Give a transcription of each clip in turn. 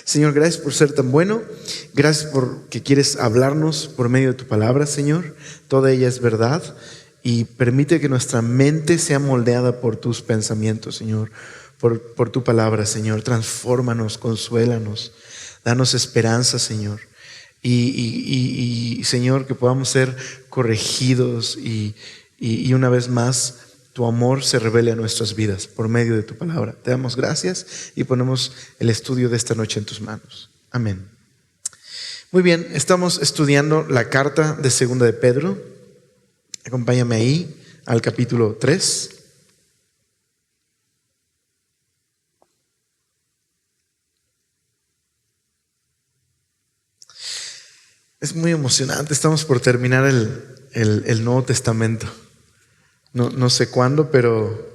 Señor, gracias por ser tan bueno. Gracias por que quieres hablarnos por medio de tu palabra, Señor. Toda ella es verdad. Y permite que nuestra mente sea moldeada por tus pensamientos, Señor. Por tu palabra, Señor. Transfórmanos, consuélanos. Danos esperanza, Señor. Y Señor, que podamos ser corregidos y una vez más tu amor se revele a nuestras vidas por medio de tu palabra. Te damos gracias y ponemos el estudio de esta noche en tus manos. Amén. Muy bien, estamos estudiando la carta de Segunda de Pedro. Acompáñame ahí al capítulo 3. Es muy emocionante, estamos por terminar el Nuevo Testamento. No sé cuándo, pero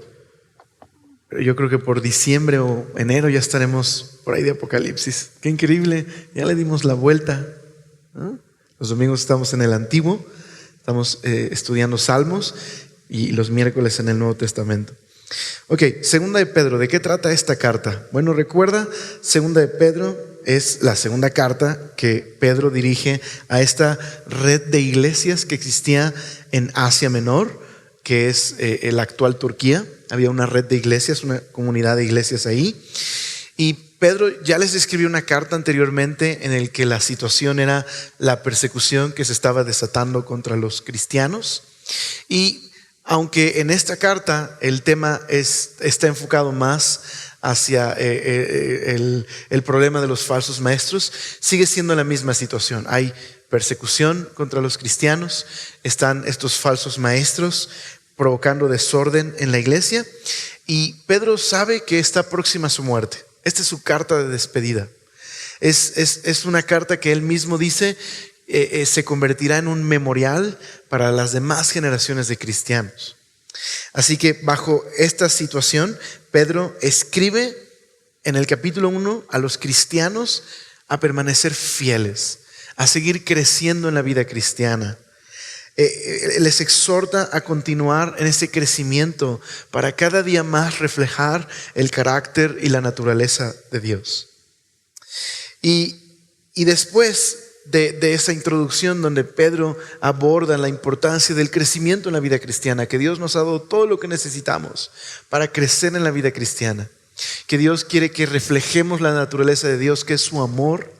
yo creo que por diciembre o enero ya estaremos por ahí de Apocalipsis. Qué increíble, ya le dimos la vuelta, ¿no? Los domingos estamos en el Antiguo, estamos estudiando Salmos y los miércoles en el Nuevo Testamento. Ok, Segunda de Pedro, ¿de qué trata esta carta? Bueno, recuerda, Segunda de Pedro es la segunda carta que Pedro dirige a esta red de iglesias que existía en Asia Menor, que es el actual Turquía. Había una red de iglesias, una comunidad de iglesias ahí. Y Pedro ya les escribió una carta anteriormente en el que la situación era la persecución que se estaba desatando contra los cristianos. Y aunque en esta carta el tema está enfocado más hacia el problema de los falsos maestros, sigue siendo la misma situación. Hay persecución contra los cristianos, están estos falsos maestros provocando desorden en la iglesia y Pedro sabe que está próxima a su muerte. Esta es su carta de despedida. Es una carta que él mismo dice se convertirá en un memorial para las demás generaciones de cristianos. Así que bajo esta situación, Pedro escribe en el capítulo 1 a los cristianos a permanecer fieles, a seguir creciendo en la vida cristiana. Les exhorta a continuar en ese crecimiento para cada día más reflejar el carácter y la naturaleza de Dios. Y después de esa introducción donde Pedro aborda la importancia del crecimiento en la vida cristiana, que Dios nos ha dado todo lo que necesitamos para crecer en la vida cristiana, que Dios quiere que reflejemos la naturaleza de Dios, que es su amor.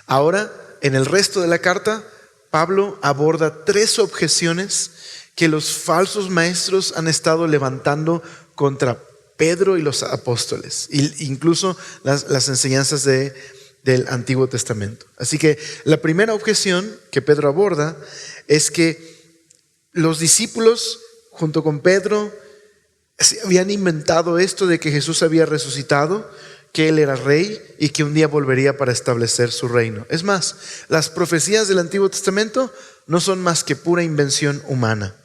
Ahora, en el resto de la carta, Pablo aborda 3 objeciones que los falsos maestros han estado levantando contra Pedro y los apóstoles, e incluso las enseñanzas del Antiguo Testamento. Así que la primera objeción que Pedro aborda es que los discípulos junto con Pedro se habían inventado esto de que Jesús había resucitado, que Él era rey y que un día volvería para establecer su reino. Es más, las profecías del Antiguo Testamento no son más que pura invención humana.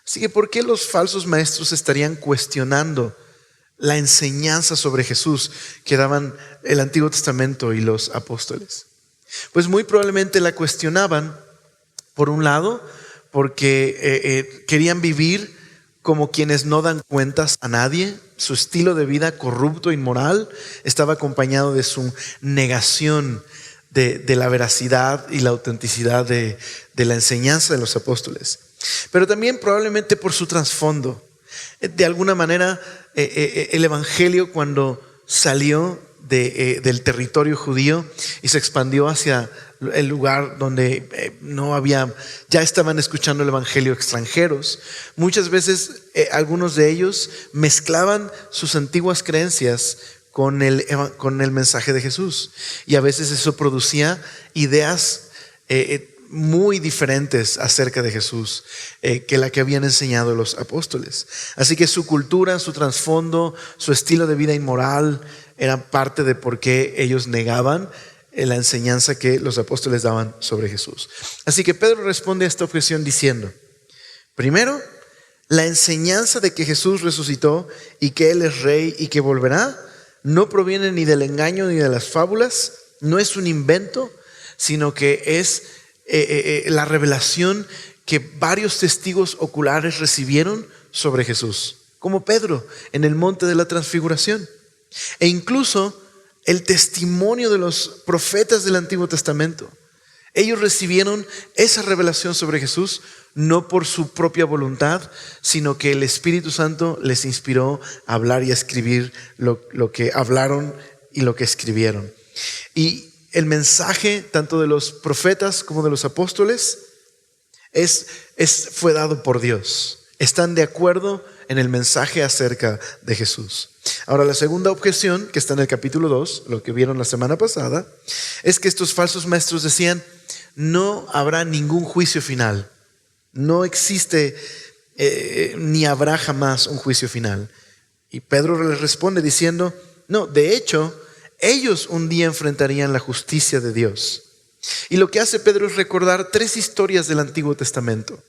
Así que ¿por qué los falsos maestros estarían cuestionando la enseñanza sobre Jesús que daban el Antiguo Testamento y los apóstoles? Pues muy probablemente la cuestionaban, por un lado, porque querían vivir como quienes no dan cuentas a nadie. Su estilo de vida corrupto, inmoral, estaba acompañado de su negación de la veracidad y la autenticidad de la enseñanza de los apóstoles. Pero también probablemente por su trasfondo. De alguna manera, el evangelio, cuando salió del territorio judío y se expandió hacia el lugar donde ya estaban escuchando el evangelio extranjeros, muchas veces algunos de ellos mezclaban sus antiguas creencias con el mensaje de Jesús, y a veces eso producía ideas muy diferentes acerca de Jesús que la que habían enseñado los apóstoles. Así que su cultura, su trasfondo, su estilo de vida inmoral eran parte de por qué ellos negaban la enseñanza que los apóstoles daban sobre Jesús. Así que Pedro responde a esta objeción diciendo: primero, la enseñanza de que Jesús resucitó y que Él es rey y que volverá no proviene ni del engaño ni de las fábulas, no es un invento, sino que es la revelación que varios testigos oculares recibieron sobre Jesús, como Pedro en el monte de la transfiguración. E incluso el testimonio de los profetas del Antiguo Testamento. Ellos recibieron esa revelación sobre Jesús no por su propia voluntad, sino que el Espíritu Santo les inspiró a hablar y a escribir lo que hablaron y lo que escribieron. Y el mensaje tanto de los profetas como de los apóstoles fue dado por Dios. Están de acuerdo en el mensaje acerca de Jesús. Ahora, la segunda objeción, que está en el capítulo 2, lo que vieron la semana pasada, es que estos falsos maestros decían: no habrá ningún juicio final. No existe ni habrá jamás un juicio final. Y Pedro les responde diciendo: no, de hecho, ellos un día enfrentarían la justicia de Dios. Y lo que hace Pedro es recordar 3 historias del Antiguo Testamento.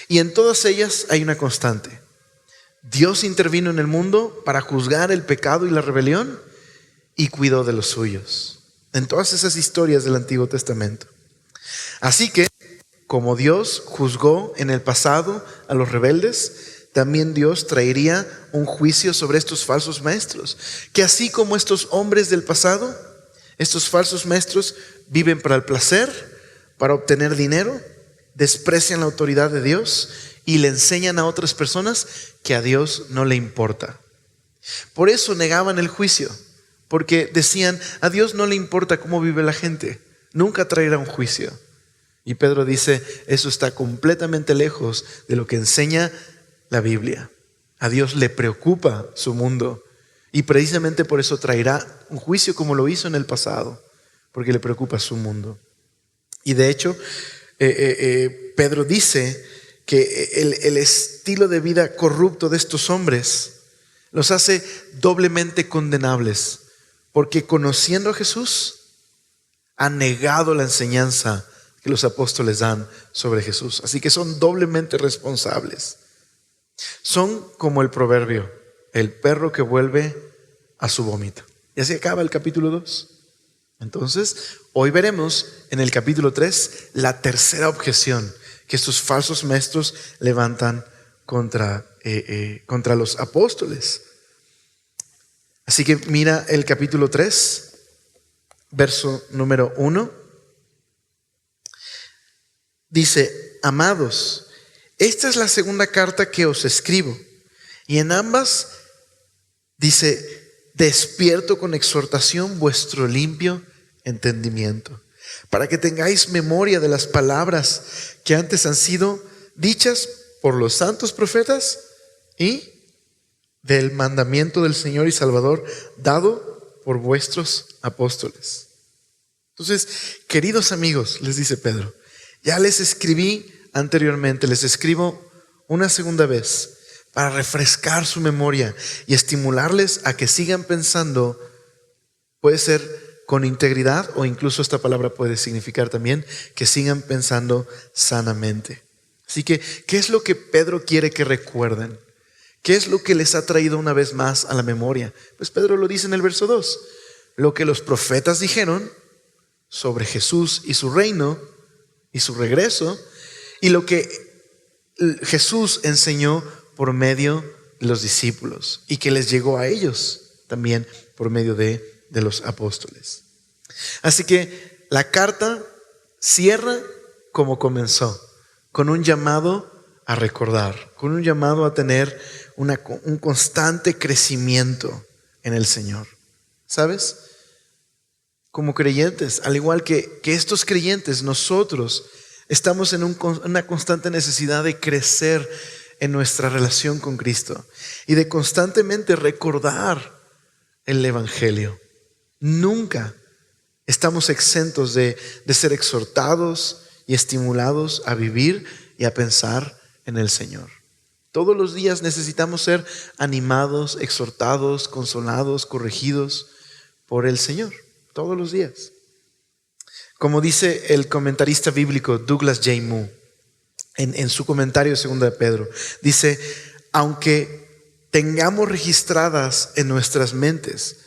Y en todas ellas hay una constante. Dios intervino en el mundo para juzgar el pecado y la rebelión y cuidó de los suyos. En todas esas historias del Antiguo Testamento. Así que, como Dios juzgó en el pasado a los rebeldes, también Dios traería un juicio sobre estos falsos maestros. Que así como estos hombres del pasado, estos falsos maestros viven para el placer, para obtener dinero, desprecian la autoridad de Dios y le enseñan a otras personas que a Dios no le importa. Por eso negaban el juicio, porque decían: a Dios no le importa cómo vive la gente, nunca traerá un juicio. Y Pedro dice: eso está completamente lejos de lo que enseña la Biblia. A Dios le preocupa su mundo y precisamente por eso traerá un juicio como lo hizo en el pasado, porque le preocupa su mundo. Y de hecho, Pedro dice que el estilo de vida corrupto de estos hombres los hace doblemente condenables, porque conociendo a Jesús han negado la enseñanza que los apóstoles dan sobre Jesús. Así que son doblemente responsables. Son como el proverbio: el perro que vuelve a su vómito. Y así acaba el capítulo 2. Entonces, hoy veremos en el capítulo 3 la tercera objeción que estos falsos maestros levantan contra los apóstoles. Así que mira el capítulo 3, verso número 1. Dice: amados, esta es la segunda carta que os escribo, y en ambas dice: despierto con exhortación vuestro limpio entendimiento, para que tengáis memoria de las palabras que antes han sido dichas por los santos profetas y del mandamiento del Señor y Salvador dado por vuestros apóstoles. Entonces, queridos amigos, les dice Pedro, ya les escribí anteriormente, les escribo una segunda vez para refrescar su memoria y estimularles a que sigan pensando, puede ser con integridad, o incluso esta palabra puede significar también que sigan pensando sanamente. Así que, ¿qué es lo que Pedro quiere que recuerden? ¿Qué es lo que les ha traído una vez más a la memoria? Pues Pedro lo dice en el verso 2. Lo que los profetas dijeron sobre Jesús y su reino y su regreso, y lo que Jesús enseñó por medio de los discípulos y que les llegó a ellos también por medio de los apóstoles. Así que la carta cierra como comenzó, con un llamado a recordar, con un llamado a tener un constante crecimiento en el Señor. ¿Sabes? Como creyentes, al igual que estos creyentes, nosotros estamos en una constante necesidad de crecer en nuestra relación con Cristo y de constantemente recordar el Evangelio. Nunca estamos exentos de ser exhortados y estimulados a vivir y a pensar en el Señor. Todos los días necesitamos ser animados, exhortados, consolados, corregidos por el Señor. Todos los días. Como dice el comentarista bíblico Douglas J. Moo en su comentario de 2 de Pedro, dice: aunque tengamos registradas en nuestras mentes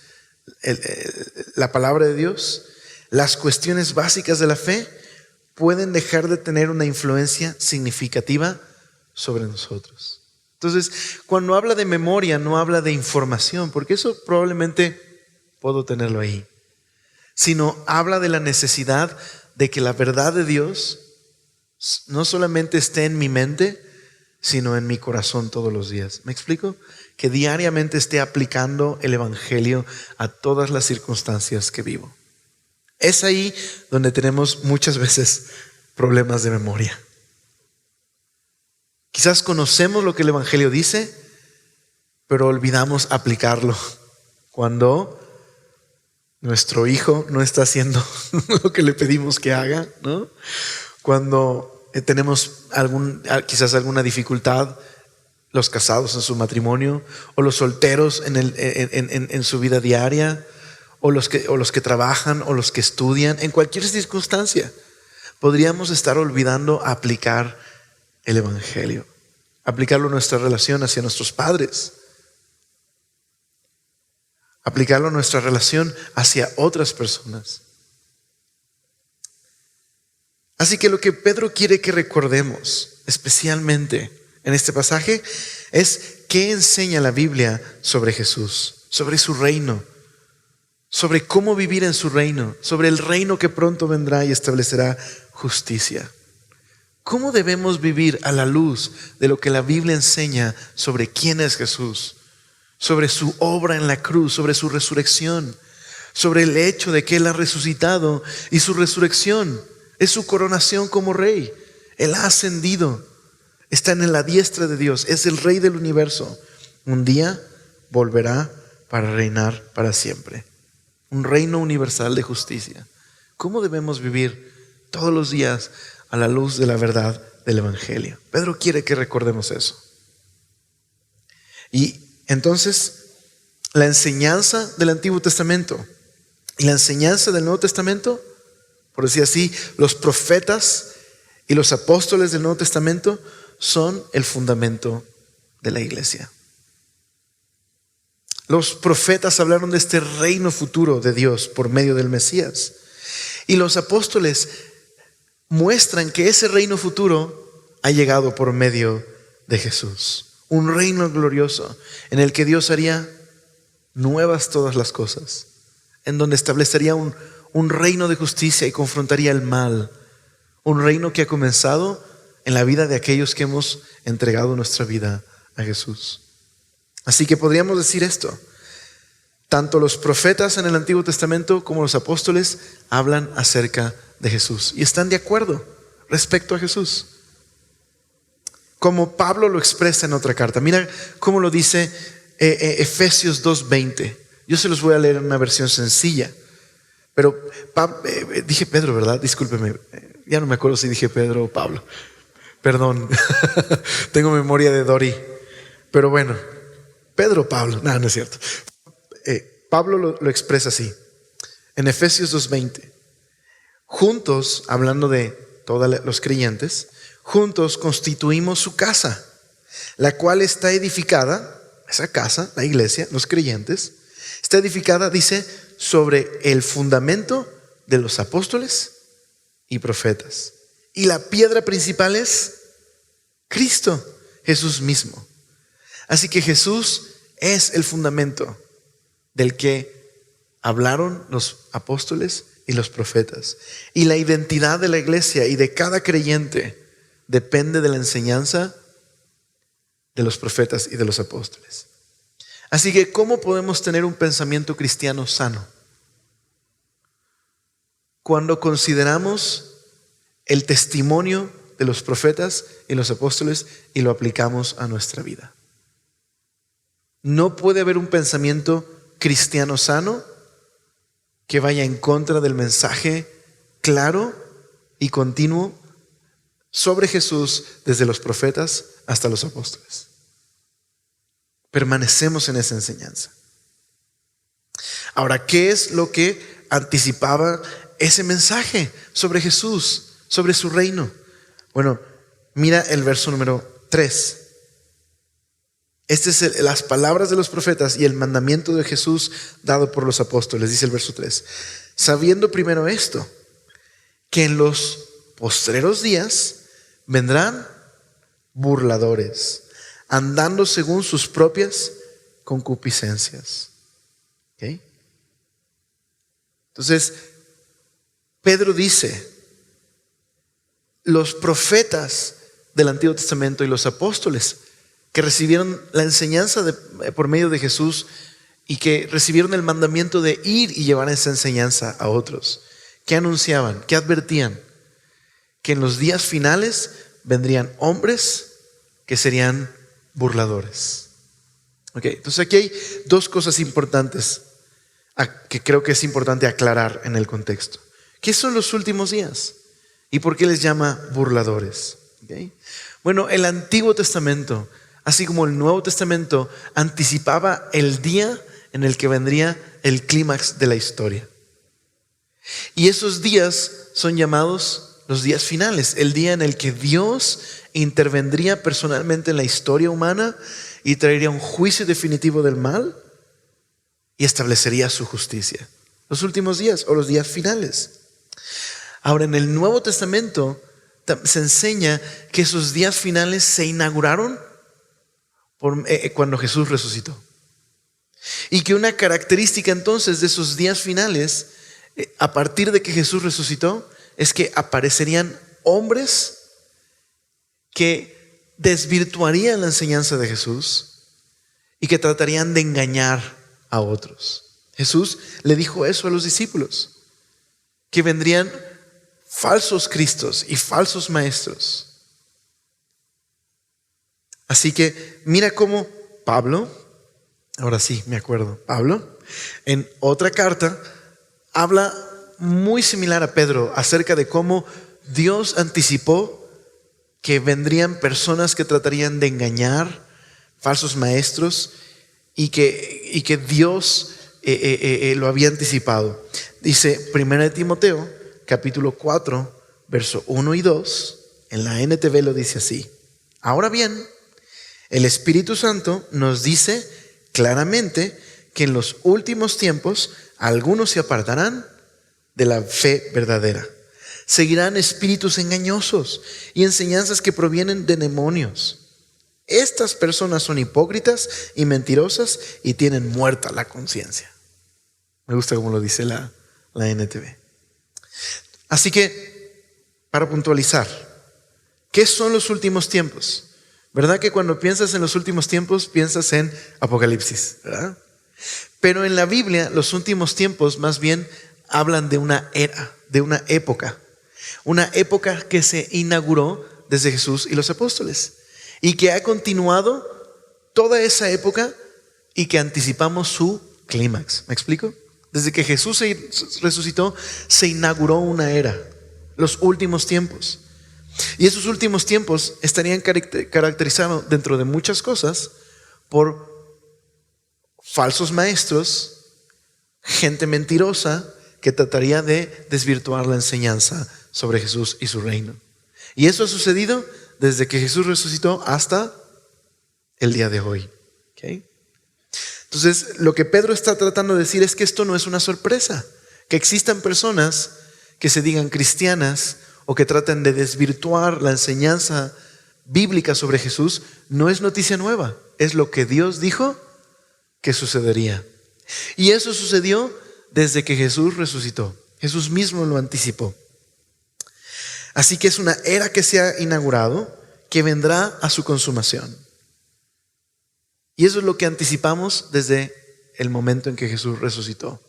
la palabra de Dios, las cuestiones básicas de la fe pueden dejar de tener una influencia significativa sobre nosotros. Entonces, cuando habla de memoria, no habla de información, porque eso probablemente puedo tenerlo ahí. sino habla de la necesidad de que la verdad de Dios no solamente esté en mi mente, sino en mi corazón todos los días. ¿Me explico? Que diariamente esté aplicando el evangelio a todas las circunstancias que vivo. Es ahí donde tenemos muchas veces problemas de memoria. Quizás conocemos lo que el evangelio dice, pero olvidamos aplicarlo cuando nuestro hijo no está haciendo lo que le pedimos que haga, ¿no? Cuando tenemos quizás alguna dificultad, los casados en su matrimonio, o los solteros en su vida diaria, o los que trabajan, o los que estudian, en cualquier circunstancia, podríamos estar olvidando aplicar el evangelio, aplicarlo en nuestra relación hacia nuestros padres, aplicarlo en nuestra relación hacia otras personas. Así que lo que Pedro quiere que recordemos, especialmente en este pasaje, es qué enseña la Biblia sobre Jesús, sobre su reino, sobre cómo vivir en su reino, sobre el reino que pronto vendrá y establecerá justicia. ¿Cómo debemos vivir a la luz de lo que la Biblia enseña sobre quién es Jesús, sobre su obra en la cruz, sobre su resurrección, sobre el hecho de que Él ha resucitado y su resurrección es su coronación como rey? Él ha ascendido, está en la diestra de Dios, es el rey del universo. Un día volverá para reinar para siempre. Un reino universal de justicia. ¿Cómo debemos vivir todos los días a la luz de la verdad del evangelio? Pedro quiere que recordemos eso. Y entonces, la enseñanza del Antiguo Testamento y la enseñanza del Nuevo Testamento, por decir así, los profetas y los apóstoles del Nuevo Testamento son el fundamento de la iglesia. Los profetas hablaron de este reino futuro de Dios por medio del Mesías. Y los apóstoles muestran que ese reino futuro ha llegado por medio de Jesús. Un reino glorioso en el que Dios haría nuevas todas las cosas, en donde establecería un reino de justicia y confrontaría el mal. Un reino que ha comenzado en la vida de aquellos que hemos entregado nuestra vida a Jesús. Así que podríamos decir esto: tanto los profetas en el Antiguo Testamento como los apóstoles hablan acerca de Jesús y están de acuerdo respecto a Jesús, como Pablo lo expresa en otra carta. Mira cómo lo dice Efesios 2:20. Yo se los voy a leer en una versión sencilla, pero dije Pedro, ¿verdad? Discúlpeme, ya no me acuerdo si dije Pedro o Pablo, perdón. Tengo memoria de Dory, pero bueno, Pedro o Pablo, no es cierto. Pablo lo expresa así en Efesios 2:20. Juntos, hablando de todos los creyentes, juntos constituimos su casa, la cual está edificada, esa casa, la iglesia, los creyentes, está edificada, dice, sobre el fundamento de los apóstoles y profetas. Y la piedra principal es Cristo, Jesús mismo. Así que Jesús es el fundamento del que hablaron los apóstoles y los profetas. Y la identidad de la iglesia y de cada creyente depende de la enseñanza de los profetas y de los apóstoles. Así que, ¿cómo podemos tener un pensamiento cristiano sano? Cuando consideramos el testimonio de los profetas y los apóstoles y lo aplicamos a nuestra vida. No puede haber un pensamiento cristiano sano que vaya en contra del mensaje claro y continuo sobre Jesús desde los profetas hasta los apóstoles. Permanecemos en esa enseñanza. Ahora, ¿qué es lo que anticipaba ese mensaje sobre Jesús, sobre su reino? Bueno, mira el verso número 3. Estas es las palabras de los profetas y el mandamiento de Jesús dado por los apóstoles. Dice el verso 3. Sabiendo primero esto, que en los postreros días vendrán burladores, andando según sus propias concupiscencias. ¿Okay? Entonces, Pedro dice, los profetas del Antiguo Testamento y los apóstoles que recibieron la enseñanza por medio de Jesús y que recibieron el mandamiento de ir y llevar esa enseñanza a otros, ¿qué anunciaban? ¿Qué advertían? Que en los días finales vendrían hombres que serían burladores. Entonces aquí hay dos cosas importantes que creo que es importante aclarar en el contexto. ¿Qué son los últimos días? ¿Y por qué les llama burladores? Bueno, el Antiguo Testamento, así como el Nuevo Testamento, anticipaba el día en el que vendría el clímax de la historia. Y esos días son llamados los días finales, el día en el que Dios intervendría personalmente en la historia humana y traería un juicio definitivo del mal y establecería su justicia. Los últimos días o los días finales. Ahora, en el Nuevo Testamento se enseña que esos días finales se inauguraron cuando Jesús resucitó. Y que una característica entonces de esos días finales, a partir de que Jesús resucitó, es que aparecerían hombres que desvirtuarían la enseñanza de Jesús y que tratarían de engañar a otros. Jesús le dijo eso a los discípulos, que vendrían falsos cristos y falsos maestros. Así que mira cómo Pablo, ahora sí me acuerdo, Pablo, en otra carta habla muy similar a Pedro acerca de cómo Dios anticipó que vendrían personas que tratarían de engañar, falsos maestros, y que Dios lo había anticipado. Dice 1 Timoteo capítulo 4 verso 1 y 2, en la NTV lo dice así: ahora bien, el Espíritu Santo nos dice claramente que en los últimos tiempos algunos se apartarán de la fe verdadera. Seguirán espíritus engañosos y enseñanzas que provienen de demonios. Estas personas son hipócritas y mentirosas y tienen muerta la conciencia. Me gusta cómo lo dice la NTV. Así que, para puntualizar, ¿qué son los últimos tiempos? ¿Verdad que cuando piensas en los últimos tiempos piensas en Apocalipsis, ¿verdad? Pero en la Biblia los últimos tiempos más bien hablan de una era, de una época que se inauguró desde Jesús y los apóstoles y que ha continuado toda esa época y que anticipamos su clímax. ¿Me explico? Desde que Jesús se resucitó se inauguró una era, los últimos tiempos. Y esos últimos tiempos estarían caracterizados dentro de muchas cosas por falsos maestros, gente mentirosa que trataría de desvirtuar la enseñanza sobre Jesús y su reino. Y eso ha sucedido desde que Jesús resucitó hasta el día de hoy. ¿Okay? Entonces, lo que Pedro está tratando de decir es que esto no es una sorpresa. Que existan personas que se digan cristianas o que traten de desvirtuar la enseñanza bíblica sobre Jesús no es noticia nueva. Es lo que Dios dijo que sucedería. Y eso sucedió desde que Jesús resucitó. Jesús mismo lo anticipó. Así que es una era que se ha inaugurado, que vendrá a su consumación. Y eso es lo que anticipamos desde el momento en que Jesús resucitó.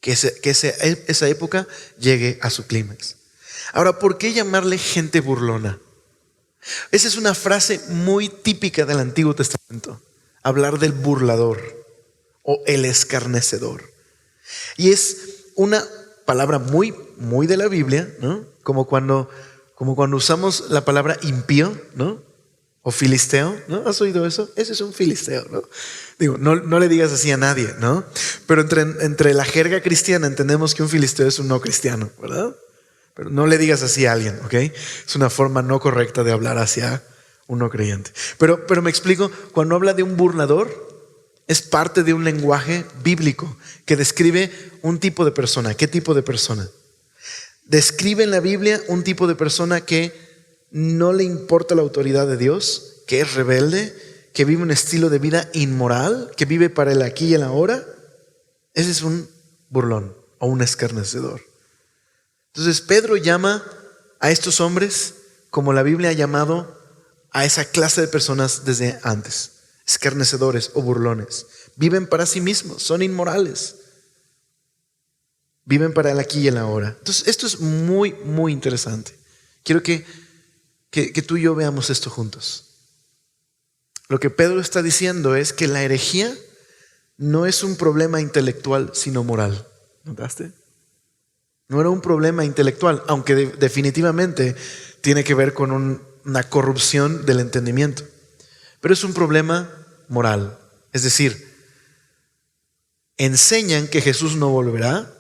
Que esa época llegue a su clímax. Ahora, ¿por qué llamarle gente burlona? Esa es una frase muy típica del Antiguo Testamento. Hablar del burlador o el escarnecedor. Y es una palabra muy, muy de la Biblia, ¿no? Como cuando usamos la palabra impío, ¿no? O filisteo, ¿no? ¿Has oído eso? Ese es un filisteo, ¿no? Digo, no le digas así a nadie, ¿no? Pero entre la jerga cristiana entendemos que un filisteo es un no cristiano, ¿verdad? Pero no le digas así a alguien, ¿ok? Es una forma no correcta de hablar hacia un no creyente. Pero me explico, cuando habla de un burlador, es parte de un lenguaje bíblico que describe un tipo de persona. ¿Qué tipo de persona? Describe en la Biblia un tipo de persona que no le importa la autoridad de Dios, que es rebelde, que vive un estilo de vida inmoral, que vive para el aquí y el ahora. Ese es un burlón. o un escarnecedor. Entonces Pedro llama a estos hombres como la Biblia ha llamado a esa clase de personas desde antes: escarnecedores o burlones. Viven para sí mismos, son inmorales. Viven para el aquí y el ahora. Entonces esto es muy, muy interesante. Quiero que tú y yo veamos esto juntos. Lo que Pedro está diciendo es que la herejía no es un problema intelectual, sino moral. ¿Notaste? No era un problema intelectual, aunque definitivamente tiene que ver con una corrupción del entendimiento. Pero es un problema moral. Es decir, enseñan que Jesús no volverá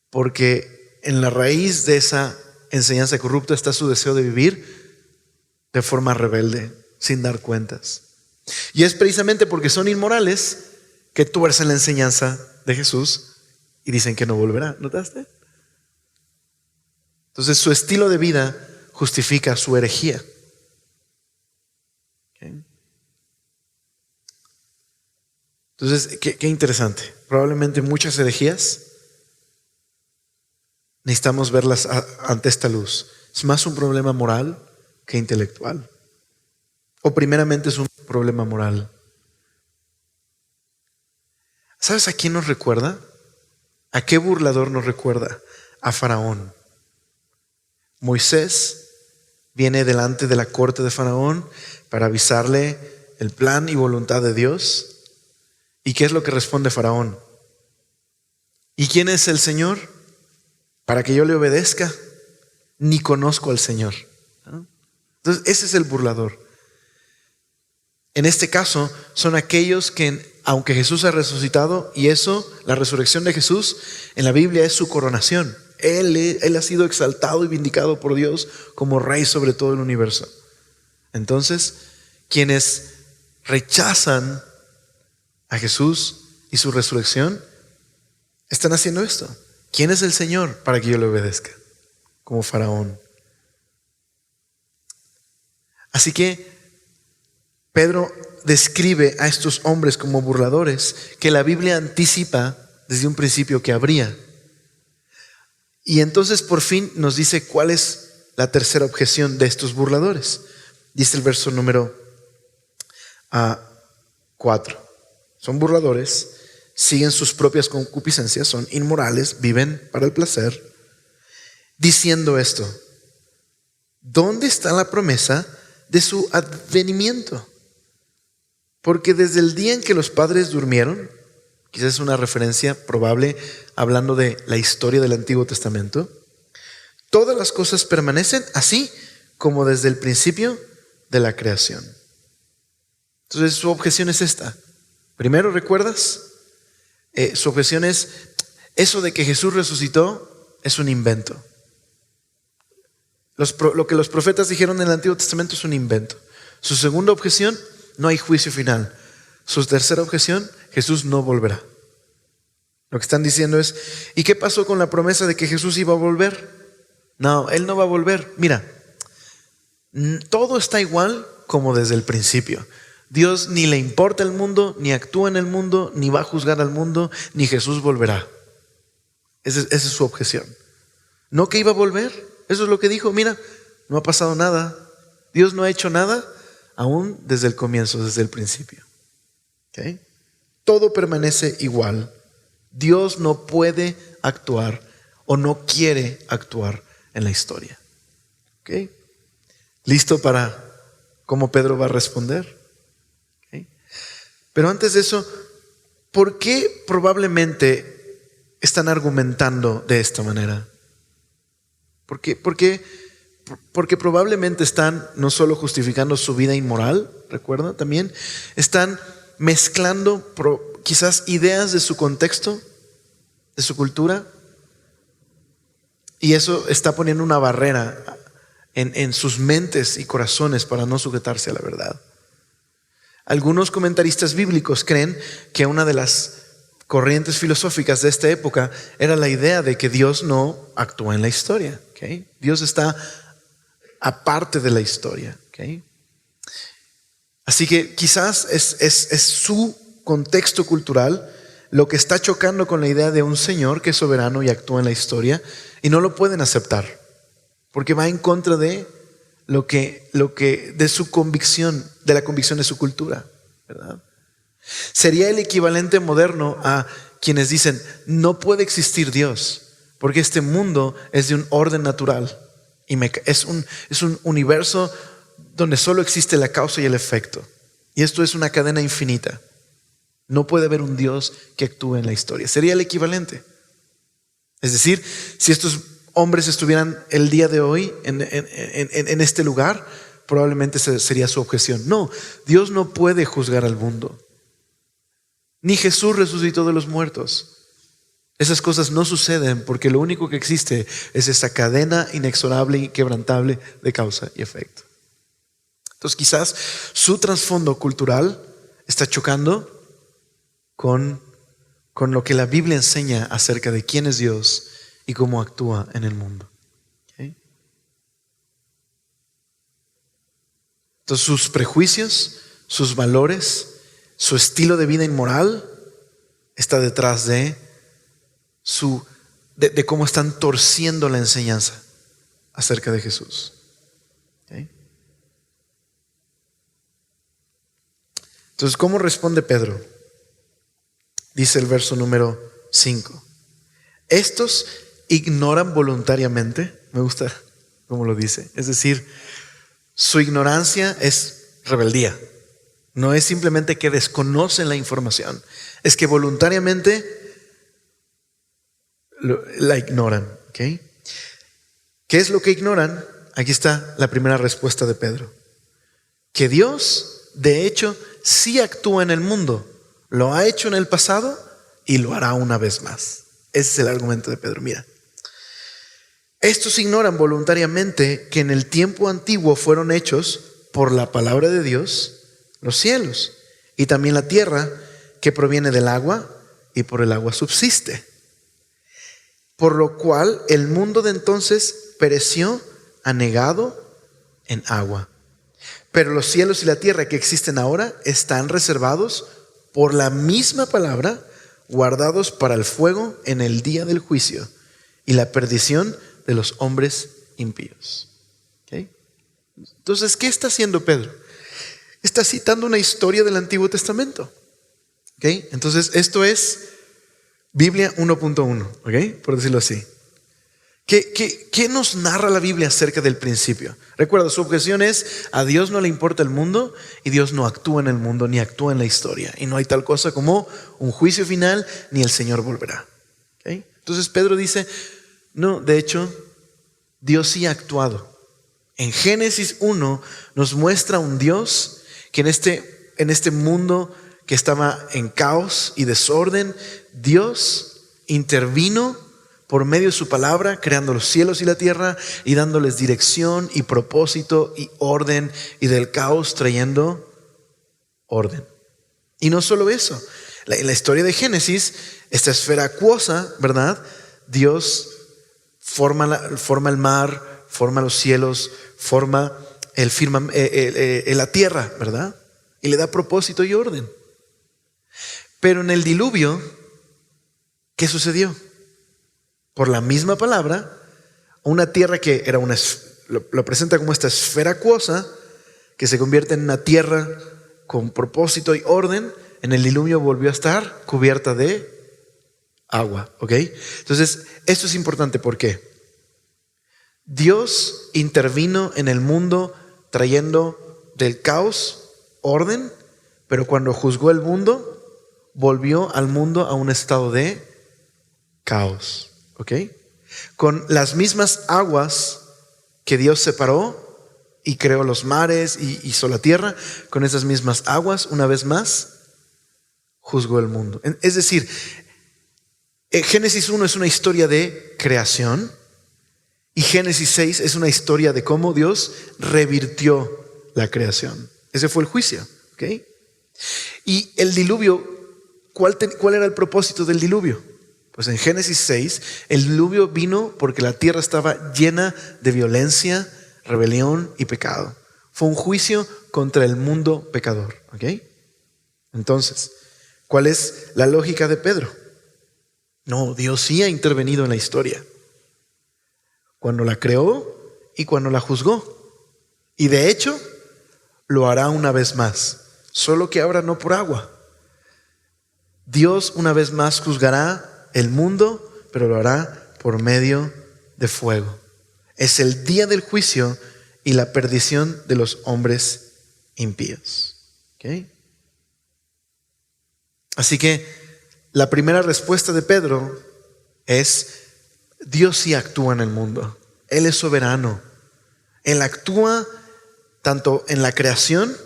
porque en la raíz de esa enseñanza corrupta está su deseo de vivir de forma rebelde, sin dar cuentas. Y es precisamente porque son inmorales que tuercen la enseñanza de Jesús y dicen que no volverá. ¿Notaste? Entonces su estilo de vida justifica su herejía. ¿Okay? Entonces, qué interesante. Probablemente muchas herejías necesitamos verlas ante esta luz. Es más un problema moral que intelectual. O primeramente es un problema moral. ¿Sabes a quién nos recuerda? ¿A qué burlador nos recuerda? A Faraón. Moisés viene delante de la corte de Faraón para avisarle el plan y voluntad de Dios. ¿Y qué es lo que responde Faraón? ¿Y quién es el Señor? Para que yo le obedezca, ni conozco al Señor. ¿No? Entonces ese es el burlador. En este caso son aquellos que, aunque Jesús ha resucitado, y eso, la resurrección de Jesús en la Biblia es su coronación. Él ha sido exaltado y vindicado por Dios como rey sobre todo el universo. Entonces, quienes rechazan a Jesús y su resurrección están haciendo esto. ¿Quién es el Señor para que yo le obedezca? Como Faraón. Así que Pedro describe a estos hombres como burladores que la Biblia anticipa desde un principio que habría. Y entonces por fin nos dice cuál es la tercera objeción de estos burladores. Dice el verso número 4. Son burladores, siguen sus propias concupiscencias, son inmorales, viven para el placer, diciendo esto: ¿dónde está la promesa de su advenimiento? Porque desde el día en que los padres durmieron, quizás es una referencia probable hablando de la historia del Antiguo Testamento, todas las cosas permanecen así como desde el principio de la creación. Entonces su objeción es esta. Primero, ¿recuerdas? Su objeción es: eso de que Jesús resucitó es un invento. Lo que los profetas dijeron en el Antiguo Testamento es un invento. Su segunda objeción: no hay juicio final. Su tercera objeción: Jesús no volverá. Lo que están diciendo es: ¿y qué pasó con la promesa de que Jesús iba a volver? No, Él no va a volver. Mira, todo está igual como desde el principio. Dios ni le importa el mundo, ni actúa en el mundo, ni va a juzgar al mundo, ni Jesús volverá. Esa es su objeción. ¿No que iba a volver? Eso es lo que dijo. Mira, no ha pasado nada. Dios no ha hecho nada aún desde el comienzo, desde el principio. ¿Okay? Todo permanece igual. Dios no puede actuar o no quiere actuar en la historia. ¿Okay? ¿Listo para cómo Pedro va a responder? Pero antes de eso, ¿por qué probablemente están argumentando de esta manera? Porque probablemente están no solo justificando su vida inmoral, recuerda, también están mezclando quizás ideas de su contexto, de su cultura, y eso está poniendo una barrera en sus mentes y corazones para no sujetarse a la verdad. Algunos comentaristas bíblicos creen que una de las corrientes filosóficas de esta época era la idea de que Dios no actúa en la historia. ¿Okay? Dios está aparte de la historia. ¿Okay? Así que quizás es su contexto cultural lo que está chocando con la idea de un Señor que es soberano y actúa en la historia, y no lo pueden aceptar, porque va en contra de de su convicción, de la convicción de su cultura, ¿verdad? Sería el equivalente moderno a quienes dicen, no puede existir Dios, porque este mundo es de un orden natural, y es un universo donde solo existe la causa y el efecto, y esto es una cadena infinita. No puede haber un Dios que actúe en la historia. Sería el equivalente. Es decir, si estos hombres estuvieran el día de hoy en este lugar, probablemente sería su objeción. No, Dios no puede juzgar al mundo. Ni Jesús resucitó de los muertos. Esas cosas no suceden porque lo único que existe es esa cadena inexorable y quebrantable de causa y efecto. Entonces quizás su trasfondo cultural está chocando con lo que la Biblia enseña acerca de quién es Dios y cómo actúa en el mundo. ¿Okay? Entonces sus prejuicios, sus valores, su estilo de vida inmoral está detrás de cómo están torciendo la enseñanza acerca de Jesús. ¿Okay? Entonces, ¿cómo responde Pedro? Dice el verso número 5. Estos ignoran voluntariamente. Me gusta cómo lo dice. Es decir, su ignorancia es rebeldía. No es simplemente que desconocen la información. Es que voluntariamente la ignoran. ¿Okay? ¿Qué es lo que ignoran? Aquí está la primera respuesta de Pedro. Que Dios, de hecho, sí actúa en el mundo. Lo ha hecho en el pasado y lo hará una vez más. Ese es el argumento de Pedro. Mira, estos ignoran voluntariamente que en el tiempo antiguo fueron hechos por la palabra de Dios los cielos y también la tierra que proviene del agua y por el agua subsiste. Por lo cual el mundo de entonces pereció anegado en agua. Pero los cielos y la tierra que existen ahora están reservados por la misma palabra, guardados para el fuego en el día del juicio y la perdición de los hombres impíos. ¿Okay? Entonces, ¿qué está haciendo Pedro? Está citando una historia del Antiguo Testamento. ¿Okay? Entonces, esto es Biblia 1.1, ¿okay? Por decirlo así. ¿Qué nos narra la Biblia acerca del principio? Recuerda, su objeción es: a Dios no le importa el mundo y Dios no actúa en el mundo ni actúa en la historia. Y no hay tal cosa como un juicio final ni el Señor volverá. ¿Okay? Entonces Pedro dice: no, de hecho, Dios sí ha actuado. En Génesis 1 nos muestra un Dios que en este mundo que estaba en caos y desorden, Dios intervino por medio de su palabra, creando los cielos y la tierra y dándoles dirección y propósito y orden, y del caos trayendo orden. Y no solo eso, en la historia de Génesis, esta esfera acuosa, ¿verdad? Dios forma el mar, forma los cielos, forma la tierra, ¿verdad? Y le da propósito y orden. Pero en el diluvio, ¿qué sucedió? Por la misma palabra, una tierra que era lo presenta como esta esfera acuosa, que se convierte en una tierra con propósito y orden, en el diluvio volvió a estar cubierta de agua. ¿Ok? Entonces, esto es importante. ¿Por qué? Dios intervino en el mundo trayendo del caos orden, pero cuando juzgó el mundo, volvió al mundo a un estado de caos. ¿Ok? Con las mismas aguas que Dios separó y creó los mares y hizo la tierra, con esas mismas aguas, una vez más, juzgó el mundo. Es decir, Génesis 1 es una historia de creación y Génesis 6 es una historia de cómo Dios revirtió la creación. Ese fue el juicio. ¿Ok? Y el diluvio, ¿cuál era el propósito del diluvio? Pues en Génesis 6, el diluvio vino porque la tierra estaba llena de violencia, rebelión y pecado. Fue un juicio contra el mundo pecador. ¿Ok? Entonces, ¿Cuál es la lógica de Pedro? No, Dios sí ha intervenido en la historia. Cuando la creó y cuando la juzgó. Y de hecho, lo hará una vez más. Solo que ahora no por agua. Dios una vez más juzgará el mundo, pero lo hará por medio de fuego. Es el día del juicio y la perdición de los hombres impíos. ¿Okay? Así que la primera respuesta de Pedro es: Dios sí actúa en el mundo. Él es soberano. Él actúa tanto en la creación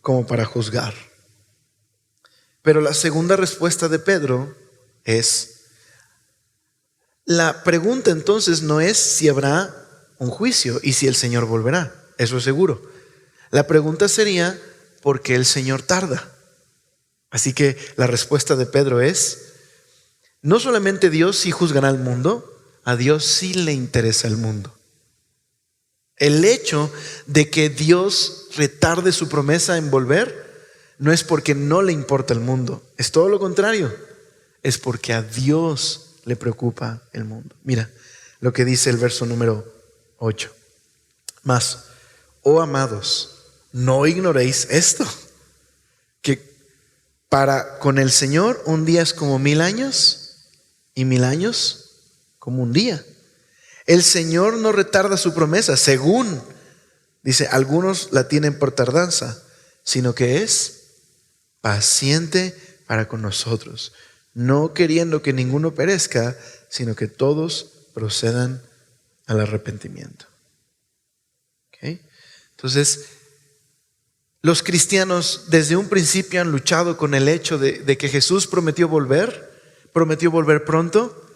como para juzgar. Pero la segunda respuesta de Pedro es: la pregunta entonces no es si habrá un juicio y si el Señor volverá. Eso es seguro. La pregunta sería: ¿por qué el Señor tarda? Así que la respuesta de Pedro es: no solamente Dios sí juzgará al mundo, a Dios sí le interesa el mundo. El hecho de que Dios retarde su promesa en volver no es porque no le importa el mundo, es todo lo contrario, es porque a Dios le preocupa el mundo. Mira lo que dice el verso número 8. Mas, oh amados, no ignoréis esto, que para con el Señor un día es como 1000 años y 1000 años como un día. El Señor no retarda su promesa, según, dice, algunos la tienen por tardanza, sino que es paciente para con nosotros, no queriendo que ninguno perezca, sino que todos procedan al arrepentimiento. ¿Okay? Entonces, los cristianos desde un principio han luchado con el hecho de que Jesús prometió volver pronto,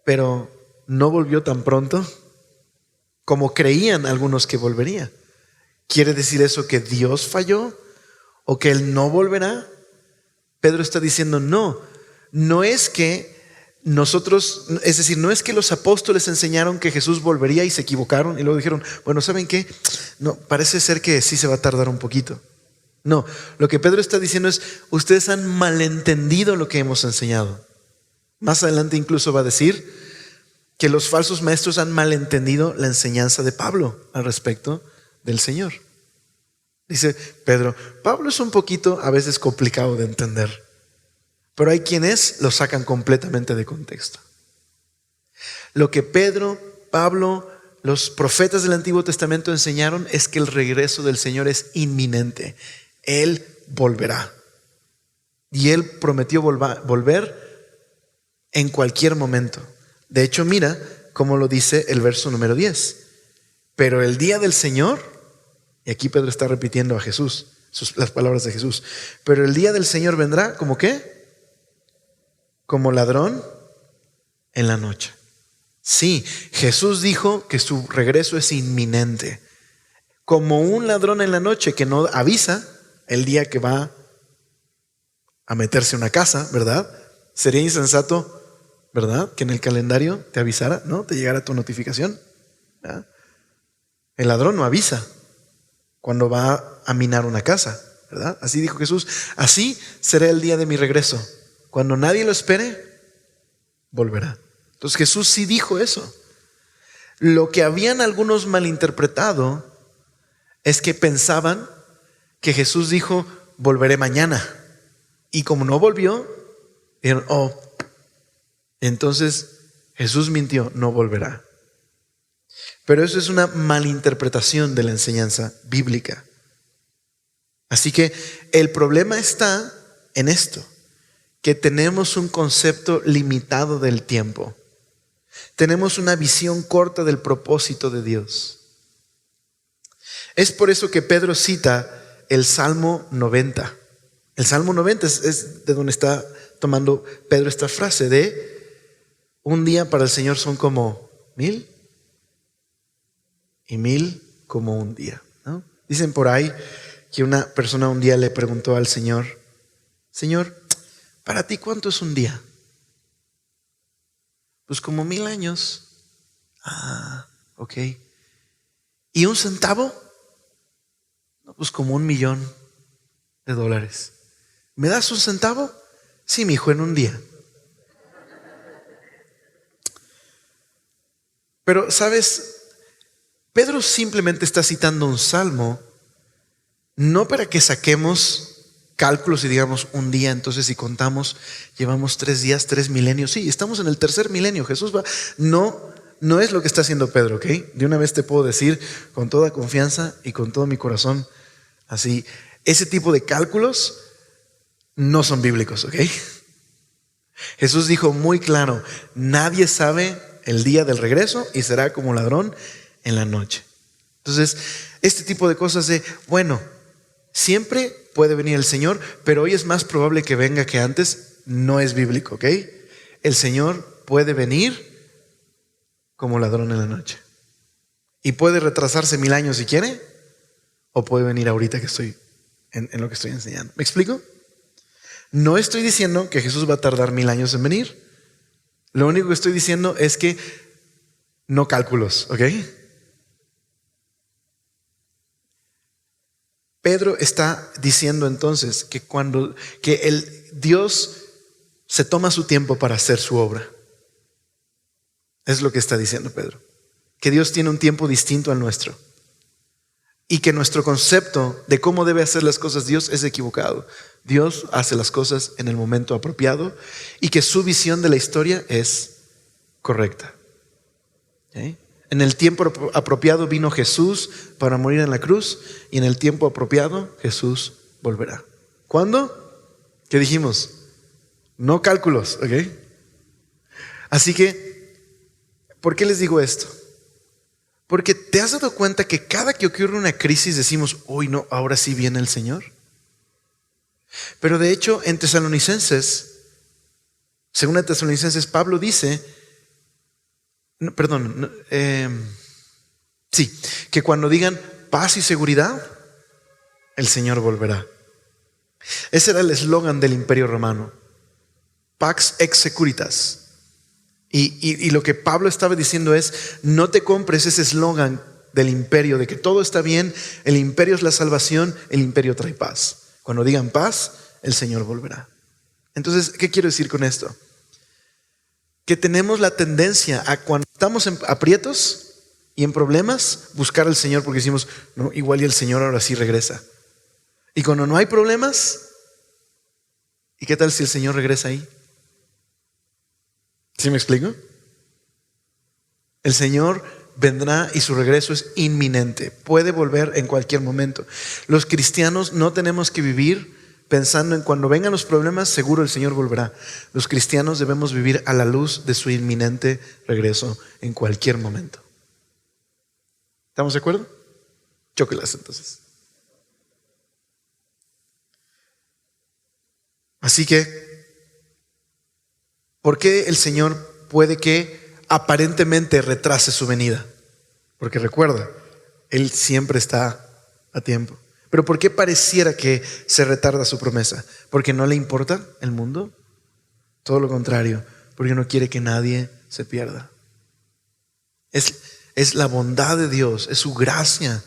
pero no volvió tan pronto como creían algunos que volvería. ¿Quiere decir eso que Dios falló o que Él no volverá? Pedro está diciendo no es que nosotros, es decir, no es que los apóstoles enseñaron que Jesús volvería y se equivocaron y luego dijeron, bueno, ¿saben qué? No, parece ser que sí se va a tardar un poquito. No, lo que Pedro está diciendo es: ustedes han malentendido lo que hemos enseñado. Más adelante incluso va a decir que los falsos maestros han malentendido la enseñanza de Pablo al respecto del Señor. Dice Pedro, Pablo es un poquito a veces complicado de entender, pero hay quienes lo sacan completamente de contexto. Lo que Pedro, Pablo, los profetas del Antiguo Testamento enseñaron es que el regreso del Señor es inminente. Él volverá. Y Él prometió volver en cualquier momento. De hecho, mira cómo lo dice el verso número 10. Pero el día del Señor, y aquí Pedro está repitiendo a Jesús, las palabras de Jesús, pero el día del Señor vendrá, ¿como qué? Como ladrón en la noche. Sí, Jesús dijo que su regreso es inminente. Como un ladrón en la noche que no avisa el día que va a meterse en una casa, ¿verdad? Sería insensato, ¿verdad?, que en el calendario te avisara, ¿no? Te llegara tu notificación, ¿verdad? El ladrón no avisa cuando va a minar una casa, ¿verdad? Así dijo Jesús: así será el día de mi regreso. Cuando nadie lo espere, volverá. Entonces Jesús sí dijo eso. Lo que habían algunos malinterpretado es que pensaban que Jesús dijo: volveré mañana. Y como no volvió, dijeron: entonces Jesús mintió, no volverá. Pero eso es una malinterpretación de la enseñanza bíblica. Así que el problema está en esto, que tenemos un concepto limitado del tiempo. Tenemos una visión corta del propósito de Dios. Es por eso que Pedro cita el Salmo 90. El Salmo 90 es de donde está tomando Pedro esta frase de: un día para el Señor son como 1000 y 1000 como un día, ¿no? Dicen por ahí que una persona un día le preguntó al Señor: Señor, ¿para ti cuánto es un día? Pues como 1000 años. Ok. ¿Y un centavo? No, pues como $1,000,000. ¿Me das un centavo? Sí, mi hijo, en un día. Pero, ¿sabes? Pedro simplemente está citando un salmo, no para que saquemos cálculos y digamos un día, entonces si contamos, llevamos 3 días, 3 milenios. Sí, estamos en el 3er milenio. Jesús va. No es lo que está haciendo Pedro, ¿ok? De una vez te puedo decir con toda confianza y con todo mi corazón, así, ese tipo de cálculos no son bíblicos, ¿ok? Jesús dijo muy claro, nadie sabe el día del regreso y será como ladrón en la noche. Entonces, este tipo de cosas de, bueno, siempre puede venir el Señor, pero hoy es más probable que venga que antes, no es bíblico, ¿ok? El Señor puede venir como ladrón en la noche. Y puede retrasarse 1000 años si quiere, o puede venir ahorita que estoy en lo que estoy enseñando. ¿Me explico? No estoy diciendo que Jesús va a tardar 1000 años en venir. Lo único que estoy diciendo es que no cálculos, ¿ok? Pedro está diciendo entonces que el Dios se toma su tiempo para hacer su obra. Es lo que está diciendo Pedro. Que Dios tiene un tiempo distinto al nuestro. Y que nuestro concepto de cómo debe hacer las cosas Dios es equivocado. Dios hace las cosas en el momento apropiado y que su visión de la historia es correcta. ¿Sí? En el tiempo apropiado vino Jesús para morir en la cruz y en el tiempo apropiado Jesús volverá. ¿Cuándo? ¿Qué dijimos? No cálculos, ¿ok? Así que, ¿por qué les digo esto? Porque ¿te has dado cuenta que cada que ocurre una crisis decimos, hoy no, ahora sí viene el Señor? Pero de hecho en Tesalonicenses, según en Tesalonicenses, Pablo dice, que cuando digan paz y seguridad, el Señor volverá. Ese era el eslogan del Imperio Romano, Pax ex securitas. Y lo que Pablo estaba diciendo es, no te compres ese eslogan del imperio, de que todo está bien, el imperio es la salvación, el imperio trae paz. Cuando digan paz, el Señor volverá. Entonces, ¿qué quiero decir con esto? Que tenemos la tendencia a cuando estamos en aprietos y en problemas, buscar al Señor porque decimos, no, igual y el Señor ahora sí regresa. Y cuando no hay problemas, ¿y qué tal si el Señor regresa ahí? ¿Sí me explico? El Señor vendrá y su regreso es inminente. Puede volver en cualquier momento. Los cristianos no tenemos que vivir pensando en cuando vengan los problemas, seguro el Señor volverá. Los cristianos debemos vivir a la luz de su inminente regreso en cualquier momento. ¿Estamos de acuerdo? Chóquelas entonces. Así que, ¿por qué el Señor puede que aparentemente retrase su venida? Porque recuerda, Él siempre está a tiempo. Pero ¿por qué pareciera que se retarda su promesa? ¿Porque no le importa el mundo? Todo lo contrario, porque no quiere que nadie se pierda. Es la bondad de Dios, es su gracia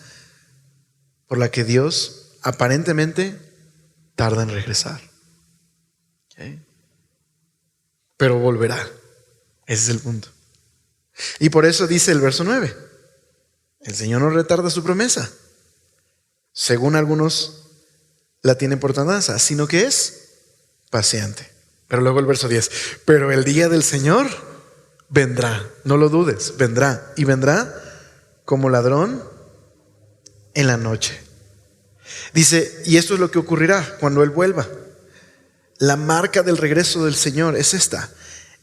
por la que Dios aparentemente tarda en regresar. ¿Okay? Pero volverá. Ese es el punto. Y por eso dice el verso 9, el Señor no retarda su promesa, según algunos la tienen por tardanza, sino que es paciente. Pero luego el verso 10, pero el día del Señor vendrá, no lo dudes, vendrá, y vendrá como ladrón en la noche. Dice, y esto es lo que ocurrirá cuando Él vuelva. La marca del regreso del Señor es esta,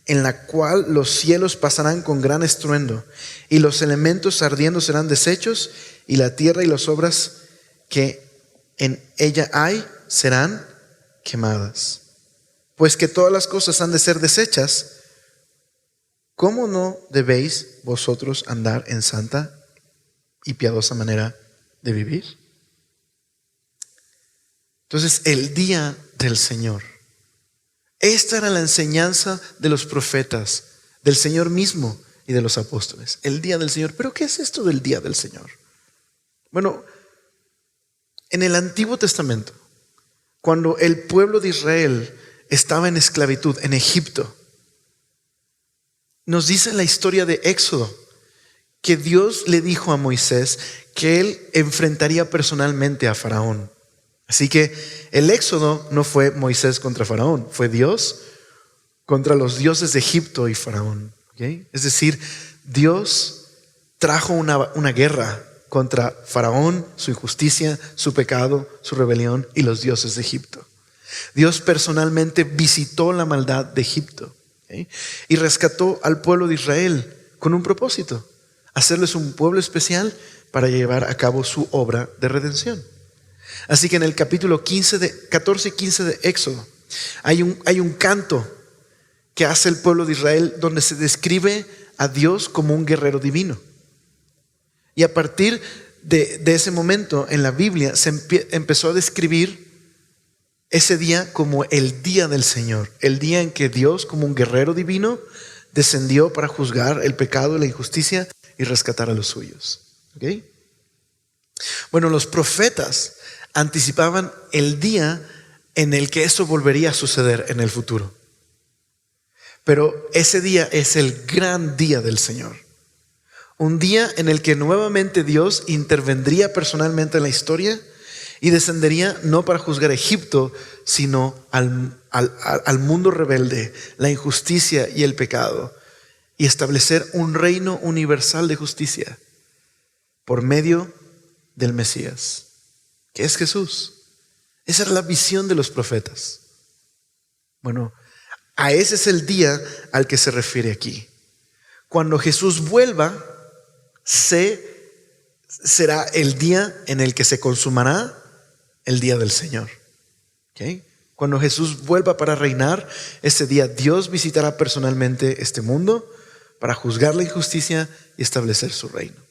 en la cual los cielos pasarán con gran estruendo, y los elementos ardiendo serán deshechos, y la tierra y las obras que en ella hay serán quemadas. Pues que todas las cosas han de ser deshechas, ¿cómo no debéis vosotros andar en santa y piadosa manera de vivir? Entonces, el día del Señor. Esta era la enseñanza de los profetas, del Señor mismo y de los apóstoles. El día del Señor. ¿Pero qué es esto del día del Señor? Bueno, en el Antiguo Testamento, Cuando el pueblo de Israel estaba en esclavitud en Egipto, nos dice la historia de Éxodo que Dios le dijo a Moisés que él enfrentaría personalmente a Faraón. Así que el Éxodo no fue Moisés contra Faraón, fue Dios contra los dioses de Egipto y Faraón. ¿Okay? Es decir, Dios trajo una guerra contra Faraón, su injusticia, su pecado, su rebelión y los dioses de Egipto. Dios personalmente visitó la maldad de Egipto, ¿okay? Y rescató al pueblo de Israel con un propósito: hacerles un pueblo especial para llevar a cabo su obra de redención. Así que en el capítulo 14 y 15 de Éxodo hay un canto que hace el pueblo de Israel donde se describe a Dios como un guerrero divino. Y a partir de ese momento en la Biblia se empezó a describir ese día como el día del Señor, el día en que Dios, como un guerrero divino, descendió para juzgar el pecado y la injusticia y rescatar a los suyos. ¿Okay? Bueno, los profetas anticipaban el día en el que eso volvería a suceder en el futuro. Pero ese día es el gran día del Señor. Un día en el que nuevamente Dios intervendría personalmente en la historia y descendería no para juzgar a Egipto, sino al mundo rebelde, la injusticia y el pecado, y establecer un reino universal de justicia por medio del Mesías, que es Jesús. Esa era la visión de los profetas. Bueno, a ese es el día al que se refiere aquí. Cuando Jesús vuelva, será el día en el que se consumará el día del Señor. ¿Okay? Cuando Jesús vuelva para reinar, ese día Dios visitará personalmente este mundo para juzgar la injusticia y establecer su reino.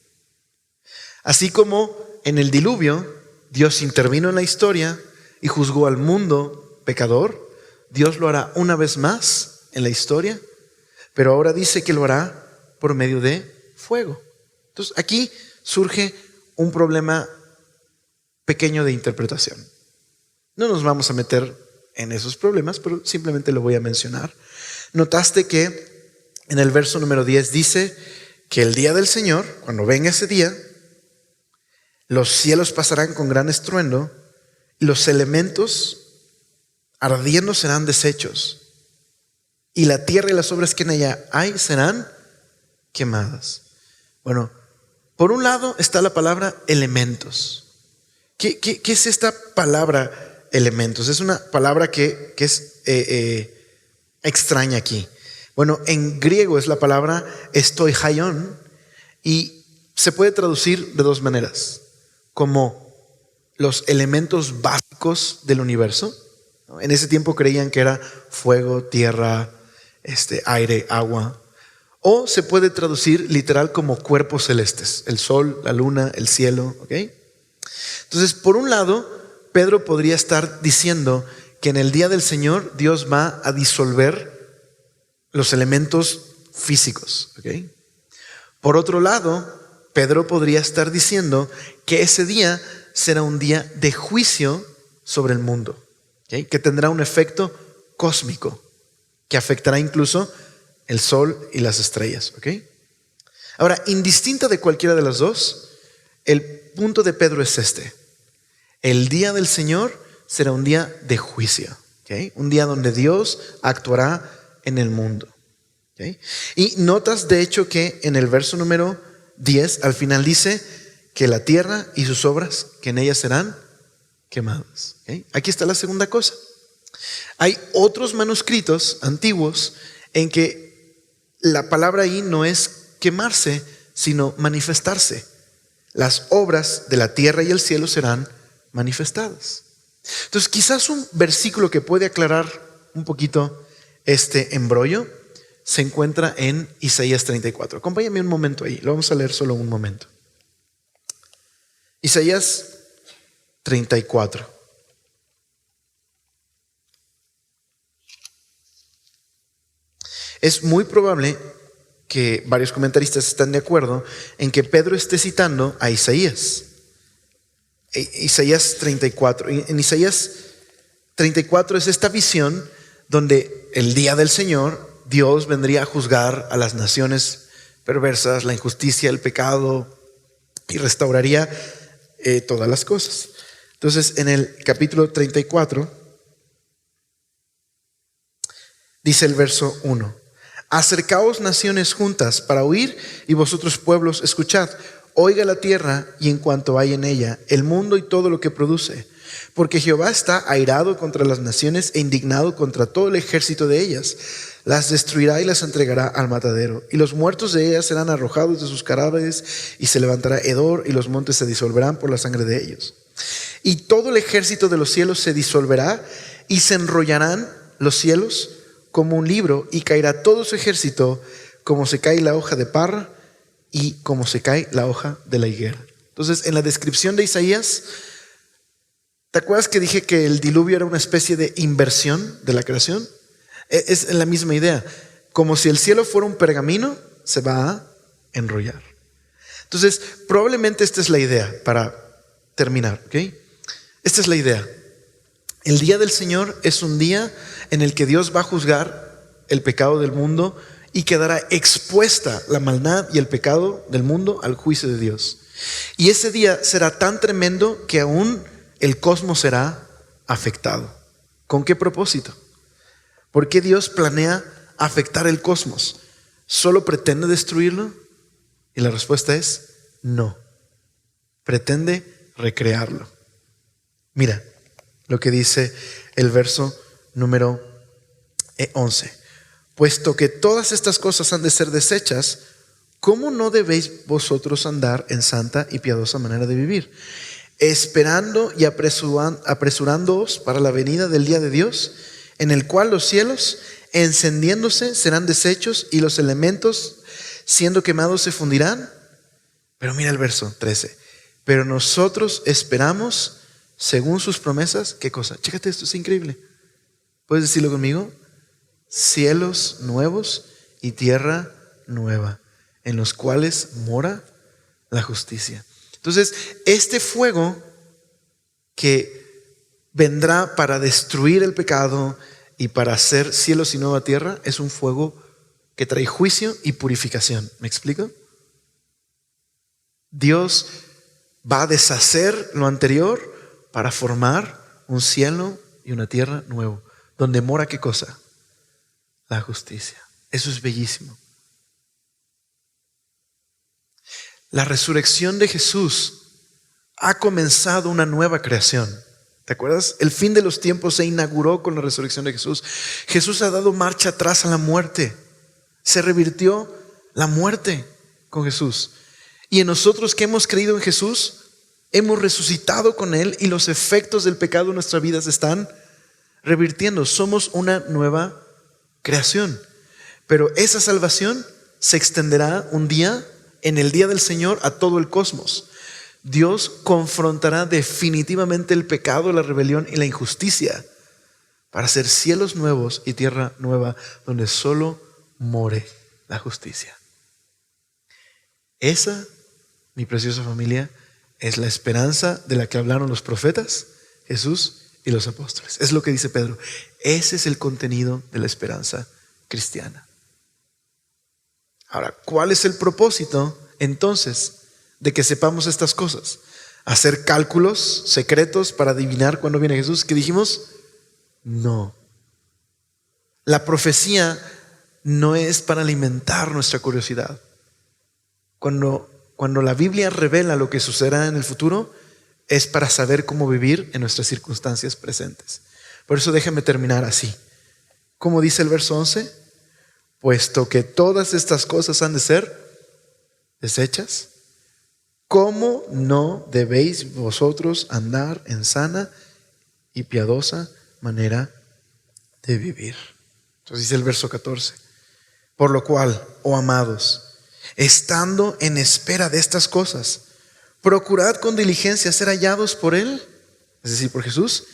Así como en el diluvio Dios intervino en la historia y juzgó al mundo pecador, Dios lo hará una vez más en la historia, pero ahora dice que lo hará por medio de fuego. Entonces aquí surge un problema pequeño de interpretación. No nos vamos a meter en esos problemas, pero simplemente lo voy a mencionar. Notaste que en el verso número 10 dice que el día del Señor, cuando venga ese día, los cielos pasarán con gran estruendo y los elementos ardiendo serán deshechos y la tierra y las obras que en ella hay serán quemadas. Bueno, por un lado está la palabra elementos. ¿Qué es esta palabra elementos? Es una palabra que es extraña aquí. Bueno, en griego es la palabra stoichaion y se puede traducir de dos maneras: como los elementos básicos del universo. En ese tiempo creían que era fuego, tierra, aire, agua. O se puede traducir literal como cuerpos celestes: el sol, la luna, el cielo. ¿Okay? Entonces, por un lado, Pedro podría estar diciendo que en el día del Señor Dios va a disolver los elementos físicos. ¿Okay? Por otro lado, Pedro podría estar diciendo que ese día será un día de juicio sobre el mundo, ¿okay? Que tendrá un efecto cósmico que afectará incluso el sol y las estrellas. ¿Okay? Ahora, indistinta de cualquiera de las dos, el punto de Pedro es este: el día del Señor será un día de juicio, ¿okay? Un día donde Dios actuará en el mundo. ¿Okay? Y notas de hecho que en el verso número 10 al final dice que la tierra y sus obras que en ella serán quemadas. ¿Okay? Aquí está la segunda cosa. Hay otros manuscritos antiguos en que la palabra ahí no es quemarse, sino manifestarse. Las obras de la tierra y el cielo serán manifestadas. Entonces, quizás un versículo que puede aclarar un poquito este embrollo se encuentra en Isaías 34. Acompáñame un momento ahí, lo vamos a leer solo un momento. Isaías 34. Es muy probable que varios comentaristas están de acuerdo en que Pedro esté citando a Isaías. Isaías 34. En Isaías 34 es esta visión donde el día del Señor Dios vendría a juzgar a las naciones perversas, la injusticia, el pecado, y restauraría todas las cosas. Entonces, en el capítulo 34 dice el verso 1: acercaos naciones juntas para oír, y vosotros pueblos escuchad. Oiga la tierra y en cuanto hay en ella, el mundo y todo lo que produce. Porque Jehová está airado contra las naciones e indignado contra todo el ejército de ellas. Las destruirá y las entregará al matadero. Y los muertos de ellas serán arrojados de sus cadáveres, y se levantará hedor, y los montes se disolverán por la sangre de ellos. Y todo el ejército de los cielos se disolverá, y se enrollarán los cielos como un libro, y caerá todo su ejército como se cae la hoja de parra y como se cae la hoja de la higuera. Entonces, en la descripción de Isaías, ¿te acuerdas que dije que el diluvio era una especie de inversión de la creación? Es la misma idea. Como si el cielo fuera un pergamino, se va a enrollar. Entonces, probablemente esta es la idea para terminar, ¿ok? Esta es la idea. El día del Señor es un día en el que Dios va a juzgar el pecado del mundo y quedará expuesta la maldad y el pecado del mundo al juicio de Dios. Y ese día será tan tremendo que aún el cosmos será afectado. ¿Con qué propósito? ¿Por qué Dios planea afectar el cosmos? ¿Solo pretende destruirlo? Y la respuesta es no. Pretende recrearlo. Mira lo que dice el verso número 11. Puesto que todas estas cosas han de ser deshechas, ¿cómo no debéis vosotros andar en santa y piadosa manera de vivir? Esperando y apresurándoos para la venida del día de Dios, en el cual los cielos, encendiéndose, serán deshechos, y los elementos, siendo quemados, se fundirán. Pero mira el verso 13. Pero nosotros esperamos, según sus promesas, ¿qué cosa? Chécate, esto es increíble. ¿Puedes decirlo conmigo? Cielos nuevos y tierra nueva, en los cuales mora la justicia. Entonces, este fuego que vendrá para destruir el pecado y para hacer cielos y nueva tierra es un fuego que trae juicio y purificación. ¿Me explico? Dios va a deshacer lo anterior para formar un cielo y una tierra nuevo, donde mora ¿qué cosa? La justicia. Eso es bellísimo. La resurrección de Jesús ha comenzado una nueva creación. ¿Te acuerdas? El fin de los tiempos se inauguró con la resurrección de Jesús. Jesús ha dado marcha atrás a la muerte. Se revirtió la muerte con Jesús. Y en nosotros que hemos creído en Jesús, hemos resucitado con Él, y los efectos del pecado en nuestra vida se están revirtiendo. Somos una nueva creación. Pero esa salvación se extenderá un día, en el día del Señor, a todo el cosmos. Dios confrontará definitivamente el pecado, la rebelión y la injusticia para hacer cielos nuevos y tierra nueva donde solo more la justicia. Esa, mi preciosa familia, es la esperanza de la que hablaron los profetas, Jesús y los apóstoles. Es lo que dice Pedro. Ese es el contenido de la esperanza cristiana. Ahora, ¿cuál es el propósito entonces de que sepamos estas cosas? ¿Hacer cálculos secretos para adivinar cuándo viene Jesús? ¿Qué dijimos? No. La profecía no es para alimentar nuestra curiosidad. Cuando la Biblia revela lo que sucederá en el futuro, es para saber cómo vivir en nuestras circunstancias presentes. Por eso déjenme terminar así. ¿Cómo dice el verso 11? Puesto que todas estas cosas han de ser deshechas, ¿cómo no debéis vosotros andar en sana y piadosa manera de vivir? Entonces dice el verso 14. Por lo cual, oh amados, estando en espera de estas cosas, procurad con diligencia ser hallados por Él, es decir, por Jesús,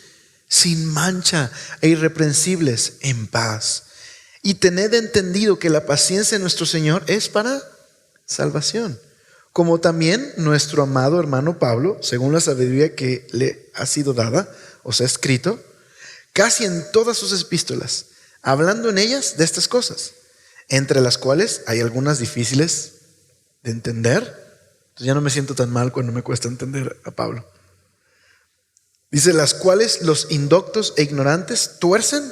sin mancha e irreprensibles, en paz. Y tened entendido que la paciencia de nuestro Señor es para salvación, como también nuestro amado hermano Pablo, según la sabiduría que le ha sido dada, os ha escrito, casi en todas sus epístolas, hablando en ellas de estas cosas, entre las cuales hay algunas difíciles de entender. Entonces ya no me siento tan mal cuando me cuesta entender a Pablo. Dice, las cuales los indoctos e ignorantes tuercen,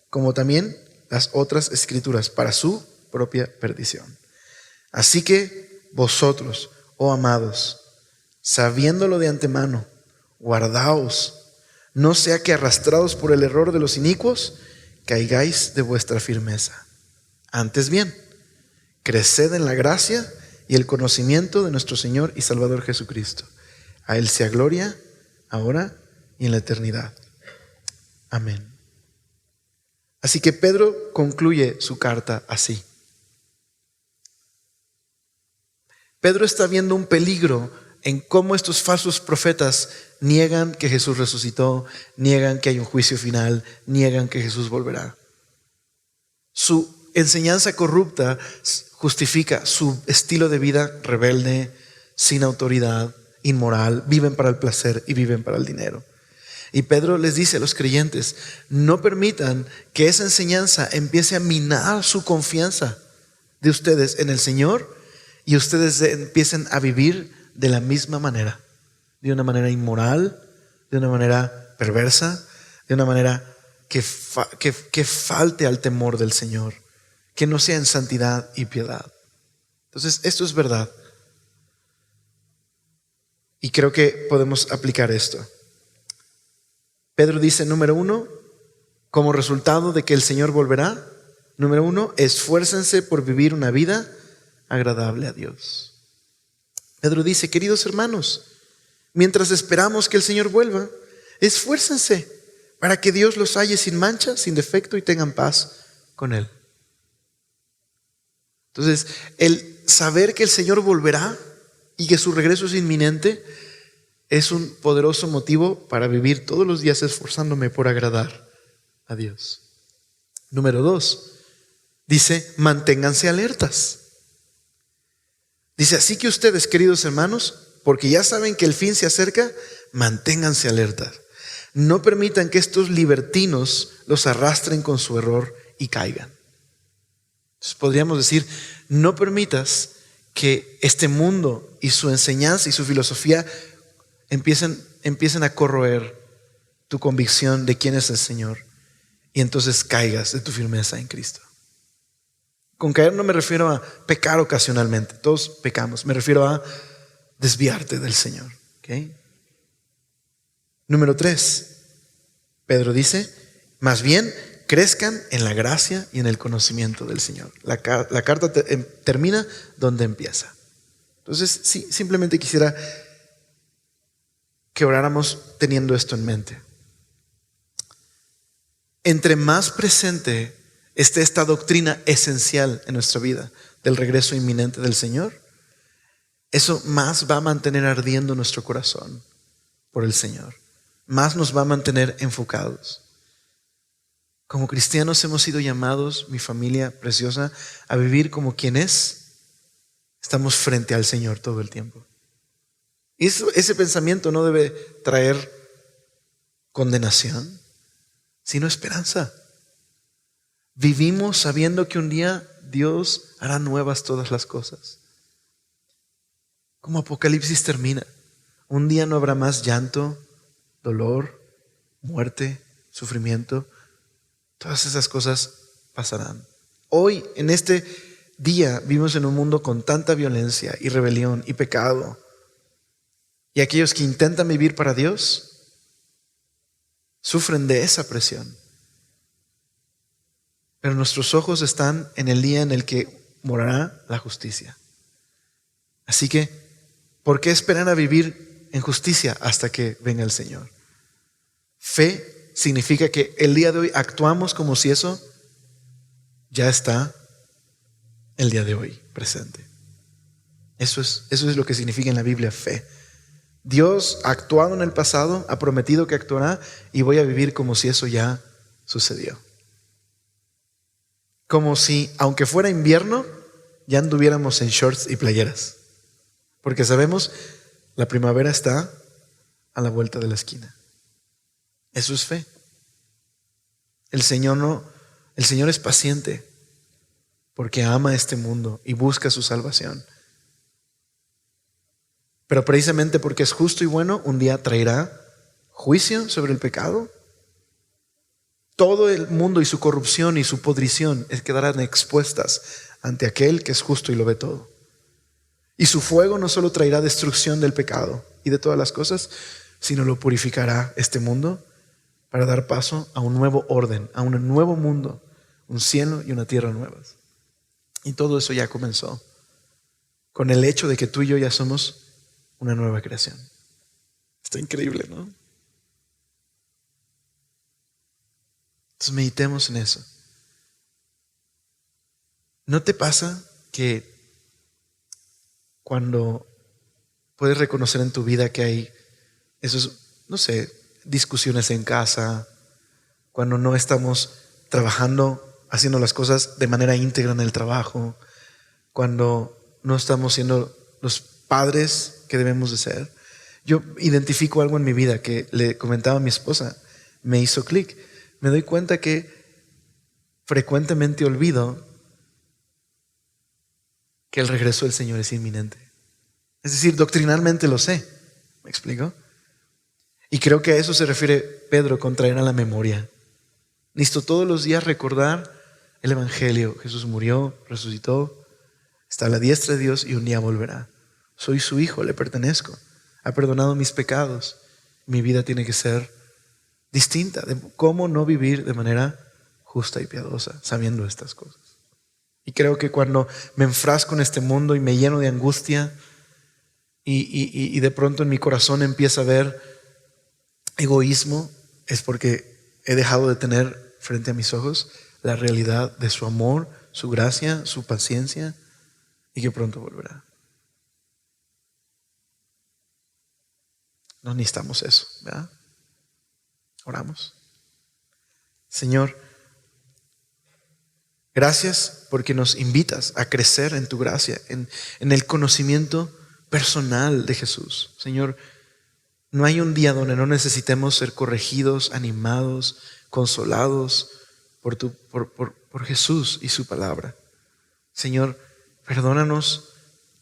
como también las otras escrituras, para su propia perdición. Así que vosotros, oh amados, sabiéndolo de antemano, guardaos, no sea que arrastrados por el error de los inicuos, caigáis de vuestra firmeza. Antes bien, creced en la gracia y el conocimiento de nuestro Señor y Salvador Jesucristo. A Él sea gloria, ahora y en la eternidad. Amén. Así que Pedro concluye su carta así. Pedro está viendo un peligro en cómo estos falsos profetas niegan que Jesús resucitó, niegan que hay un juicio final, niegan que Jesús volverá. Su enseñanza corrupta justifica su estilo de vida rebelde, sin autoridad, inmoral, viven para el placer y viven para el dinero. Y Pedro les dice a los creyentes, no permitan que esa enseñanza empiece a minar su confianza de ustedes en el Señor y ustedes empiecen a vivir de la misma manera, de una manera inmoral, de una manera perversa, de una manera que falte al temor del Señor, que no sea en santidad y piedad. Entonces, esto es verdad. Y creo que podemos aplicar esto. Pedro dice, número 1, como resultado de que el Señor volverá, número 1, esfuércense por vivir una vida agradable a Dios. Pedro dice, queridos hermanos, mientras esperamos que el Señor vuelva, esfuércense para que Dios los halle sin mancha, sin defecto y tengan paz con Él. Entonces, el saber que el Señor volverá y que su regreso es inminente es un poderoso motivo para vivir todos los días esforzándome por agradar a Dios. Número 2, dice, manténganse alertas. Dice, así que ustedes, queridos hermanos, porque ya saben que el fin se acerca, manténganse alertas. No permitan que estos libertinos los arrastren con su error y caigan. Entonces podríamos decir, no permitas que este mundo y su enseñanza y su filosofía empiecen a corroer tu convicción de quién es el Señor y entonces caigas de tu firmeza en Cristo. Con caer no me refiero a pecar ocasionalmente, todos pecamos, me refiero a desviarte del Señor. ¿Okay? Número 3, Pedro dice, más bien crezcan en la gracia y en el conocimiento del Señor. La carta termina donde empieza. Entonces, sí, simplemente quisiera que oráramos teniendo esto en mente. Entre más presente esté esta doctrina esencial en nuestra vida del regreso inminente del Señor, eso más va a mantener ardiendo nuestro corazón por el Señor, más nos va a mantener enfocados. Como cristianos hemos sido llamados, mi familia preciosa, a vivir como quienes estamos frente al Señor todo el tiempo. Y ese pensamiento no debe traer condenación, sino esperanza. Vivimos sabiendo que un día Dios hará nuevas todas las cosas. Como Apocalipsis termina, un día no habrá más llanto, dolor, muerte, sufrimiento. Todas esas cosas pasarán. Hoy, en este día, vivimos en un mundo con tanta violencia y rebelión y pecado. Y aquellos que intentan vivir para Dios sufren de esa presión. Pero nuestros ojos están en el día en el que morará la justicia. Así que, ¿por qué esperar a vivir en justicia hasta que venga el Señor? Fe significa que el día de hoy actuamos como si eso ya está el día de hoy presente. Eso es lo que significa en la Biblia fe. Dios ha actuado en el pasado, ha prometido que actuará y voy a vivir como si eso ya sucedió. Como si, aunque fuera invierno, ya anduviéramos en shorts y playeras. Porque sabemos, la primavera está a la vuelta de la esquina. Eso es fe. El Señor no, el Señor es paciente porque ama este mundo y busca su salvación. Pero precisamente porque es justo y bueno, un día traerá juicio sobre el pecado. Todo el mundo y su corrupción y su podrición quedarán expuestas ante aquel que es justo y lo ve todo. Y su fuego no solo traerá destrucción del pecado y de todas las cosas, sino lo purificará este mundo para dar paso a un nuevo orden, a un nuevo mundo, un cielo y una tierra nuevas. Y todo eso ya comenzó con el hecho de que tú y yo ya somos una nueva creación. Está increíble, ¿no? Entonces meditemos en eso. ¿No te pasa que cuando puedes reconocer en tu vida que hay esos, no sé, discusiones en casa, cuando no estamos trabajando, haciendo las cosas de manera íntegra en el trabajo, cuando no estamos siendo los padres que debemos de ser? Yo identifico algo en mi vida que le comentaba a mi esposa, me hizo clic. Me doy cuenta que frecuentemente olvido que el regreso del Señor es inminente. Es decir, doctrinalmente lo sé. ¿Me explico? Y creo que a eso se refiere Pedro con traer a la memoria. Necesito todos los días recordar el Evangelio. Jesús murió, resucitó, está a la diestra de Dios y un día volverá. Soy su hijo, le pertenezco. Ha perdonado mis pecados. Mi vida tiene que ser distinta. De cómo no vivir de manera justa y piadosa, sabiendo estas cosas. Y creo que cuando me enfrasco en este mundo y me lleno de angustia y de pronto en mi corazón empieza a haber egoísmo, es porque he dejado de tener frente a mis ojos la realidad de su amor, su gracia, su paciencia, y que pronto volverá. No necesitamos eso, ¿verdad? Oramos. Señor, gracias porque nos invitas a crecer en tu gracia, en el conocimiento personal de Jesús. Señor, no hay un día donde no necesitemos ser corregidos, animados, consolados por Jesús y su palabra. Señor, perdónanos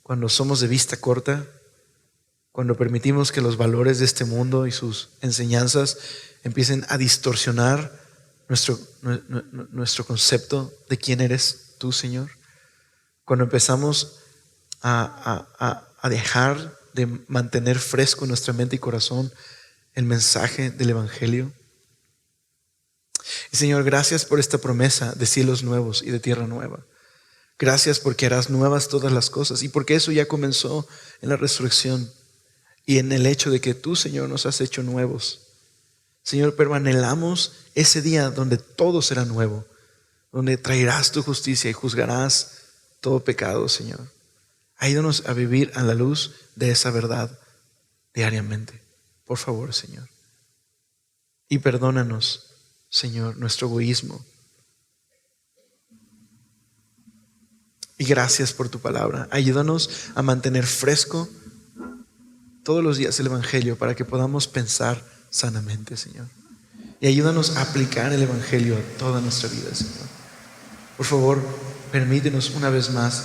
cuando somos de vista corta, cuando permitimos que los valores de este mundo y sus enseñanzas empiecen a distorsionar nuestro concepto de quién eres tú, Señor. Cuando empezamos a dejar de mantener fresco en nuestra mente y corazón el mensaje del Evangelio. Y Señor, gracias por esta promesa de cielos nuevos y de tierra nueva. Gracias porque harás nuevas todas las cosas y porque eso ya comenzó en la resurrección y en el hecho de que tú, Señor, nos has hecho nuevos. Señor, pero anhelamos ese día donde todo será nuevo, donde traerás tu justicia y juzgarás todo pecado, Señor. Ayúdanos a vivir a la luz de esa verdad diariamente. Por favor, Señor. Y perdónanos, Señor, nuestro egoísmo. Y gracias por tu palabra. Ayúdanos a mantener fresco todos los días el Evangelio para que podamos pensar sanamente, Señor. Y ayúdanos a aplicar el Evangelio a toda nuestra vida, Señor. Por favor, permítenos una vez más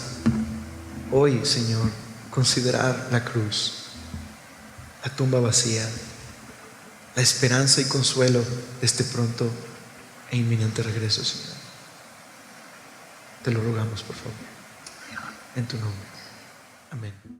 hoy, Señor, considerar la cruz, la tumba vacía, la esperanza y consuelo de este pronto e inminente regreso, Señor. Te lo rogamos, por favor, en tu nombre. Amén.